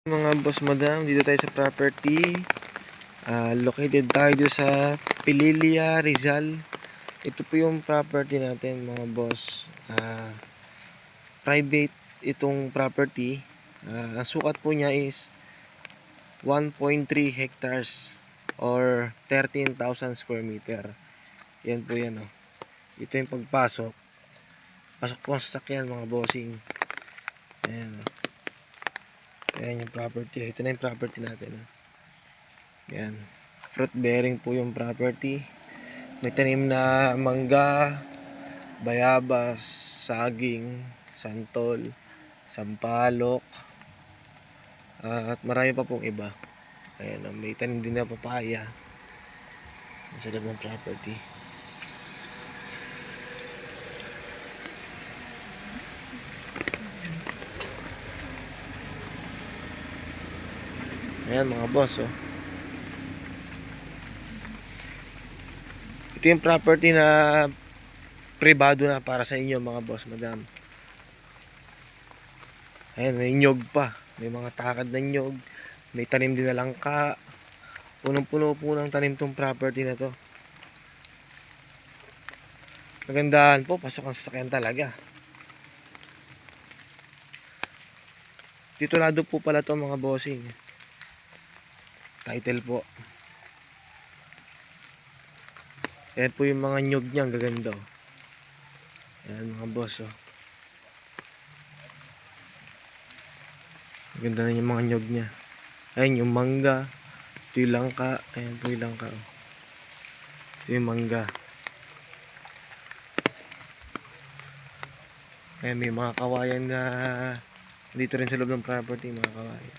Mga boss madam, dito tayo sa property. Located tayo dito sa Pililla, Rizal. Ito po yung property natin mga boss. Private itong property. Ang sukat po niya is 1.3 hectares or 13,000 square meter. Yan po yan, oh. Ito yung pagpasok. Pasok po ang sasakyan mga bossing. Ayan, oh. Ayan yung property. Ito na yung property natin. Ayan. Fruit bearing po yung property. May tanim na mangga, bayabas, saging, santol, sampalok, at marami pa pong iba. Ayan. May tanim din na papaya. Sa loob ng property. Ayan mga boss, oh. Ito yung property na privado na para sa inyo mga boss madam. Ayan, may nyog pa. May mga takad na nyog. May tanim din na langka. Punong-puno po ng tanim tong property na to. Magandahan po, pasok ang sasakyan talaga. Titulado po pala to mga bossing. Title po. Ayan po yung mga nyog niya, ang gaganda. Ayan mga boss, oh. Ganda na yung mga nyog niya. Ayan yung mangga. Ito yung langka. Ayan po yung langka, oh. Ito yung mangga. Ayan, may mga kawayan na dito rin sa loob ng property, mga kawayan.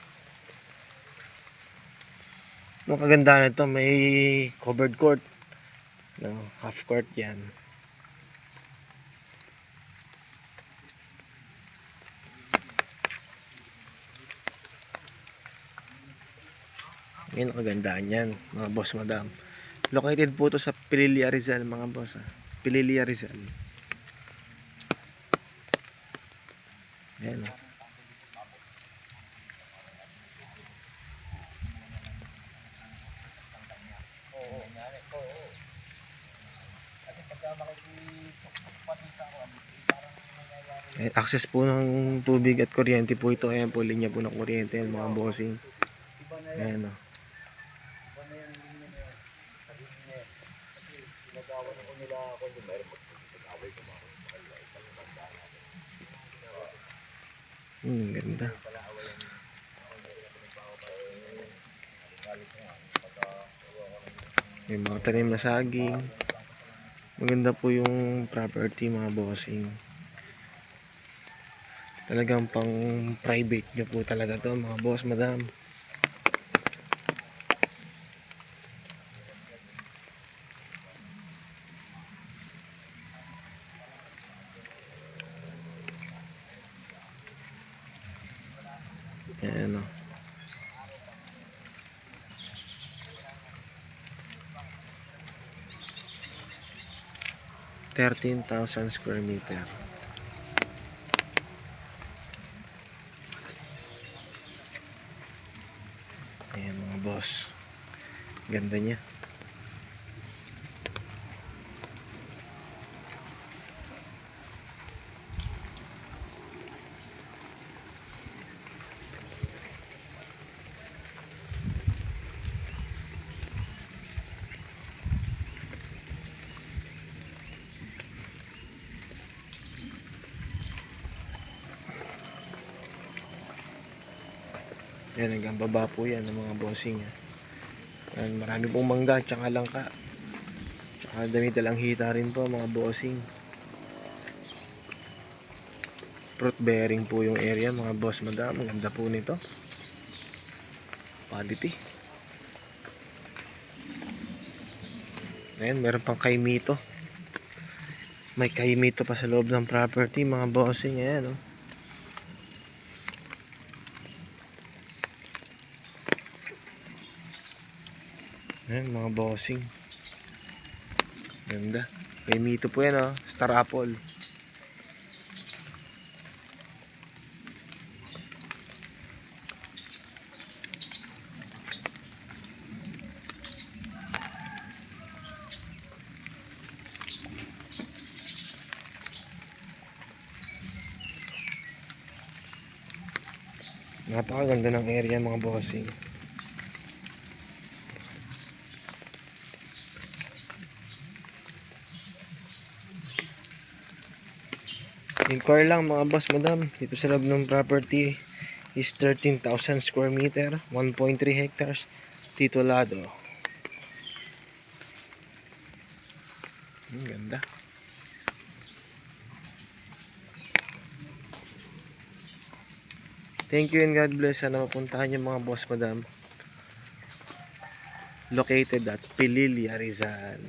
Ang kagandahan nito, may covered court. No, half court yan. Yan ang kagandahan yan, mga boss madam. Located po to sa Pililla, Rizal, mga boss. Pililla, Rizal. Ayan, oh. Ayan, access po ng tubig at kuryente po ito. Ayan po, linya po ng kuryente yan, mga bossing. Ayan, oh. Ganda. May mga tanim na saging. Maganda po yung property mga bossing. Talagang pang private nyo po talaga to mga boss madam. Ayan, oh. $13,000 square meter. Ayan mga boss. Ganda niya. Yan, hanggang baba po yan ng mga bossing. Yan, marami pong mangga, tsaka langka. Tsaka damit lang hita rin po mga bossing. Fruit bearing po yung area mga boss madam. Ang ganda po nito. Quality. Ayan, meron pang kaimito. May kaimito pa sa loob ng property mga bossing. Ayan, oh. Ayan mga bossing. Ganda. Kaimito po yan, oh. Star apple. Napakaganda ng area mga bossing. Inquire lang mga boss, madam. Dito sa loob ng property is 13,000 square meter, 1.3 hectares, titulado. Ganda. Thank you and God bless. Sana mapuntahan yung mga boss, madam. Located at Pililla, Rizal.